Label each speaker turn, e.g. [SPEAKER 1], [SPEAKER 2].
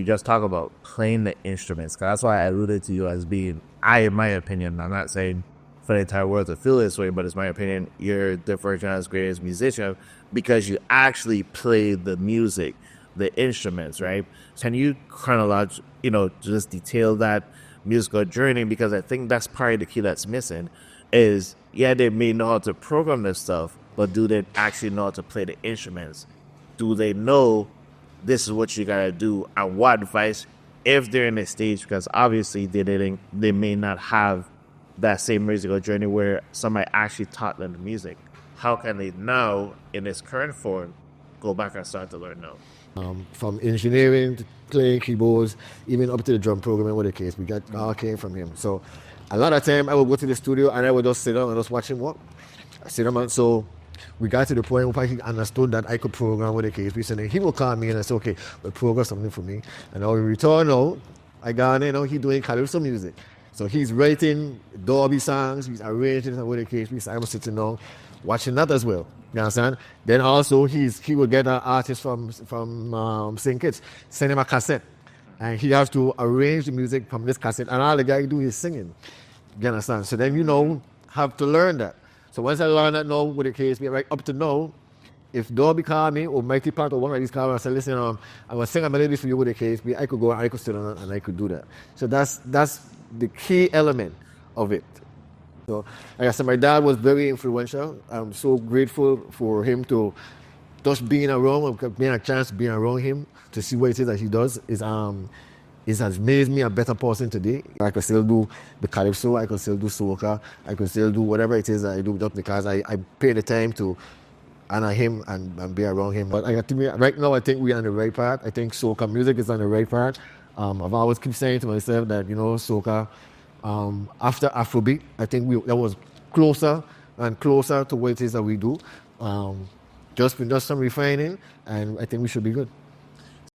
[SPEAKER 1] just talk about playing the instruments, 'cause that's why I alluded to you as being, in my opinion, I'm not saying for the entire world to feel this way, but it's my opinion, you're the first generation's greatest musician because you actually play the music, the instruments, right? Can you just detail that musical journey? Because I think that's probably the key that's missing is, yeah, they may know how to program this stuff, but do they actually know how to play the instruments? Do they know this is what you gotta do, and what advice if they're in a stage? Because obviously they may not have that same musical journey where somebody actually taught them the music. How can they now, in its current form, go back and start to learn now?
[SPEAKER 2] From engineering to playing keyboards, even up to the drum programming, what the case, we got all came from him. So a lot of time I would go to the studio and I would just sit down and just watch him work. I sit down, and so we got to the point where he understood that I could program with the case. We said, he will call me and I said, okay, well, program something for me. And now we return now, I got he's doing Calypso music. So he's writing Dolby songs, he's arranging with the case. So I was sitting down watching that as well. You understand? Then also he will get an artist from St. Kitts, send him a cassette. And he has to arrange the music from this cassette. And all the guy do is singing. You understand? So then have to learn that. So once I learned that now with the KSB, right up to now, if Dolby call me or Mighty Part or one of these call me and say, listen, I was singing a melody for you with the KSB, I could go and I could sit down and I could do that. So that's the key element of it. So like I said, my dad was very influential. I'm so grateful for him to just being around, being a chance to be around him, to see what it is that he does it has made me a better person today. I could still do the Calypso, I could still do Soca, I could still do whatever it is that I do just because I pay the time to honor him and be around him. But right now I think we're on the right path. I think Soca music is on the right path. I've always keep saying to myself that, Soca, after Afrobeat, I think that was closer and closer to what it is that we do. Just some refining, and I think we should be good.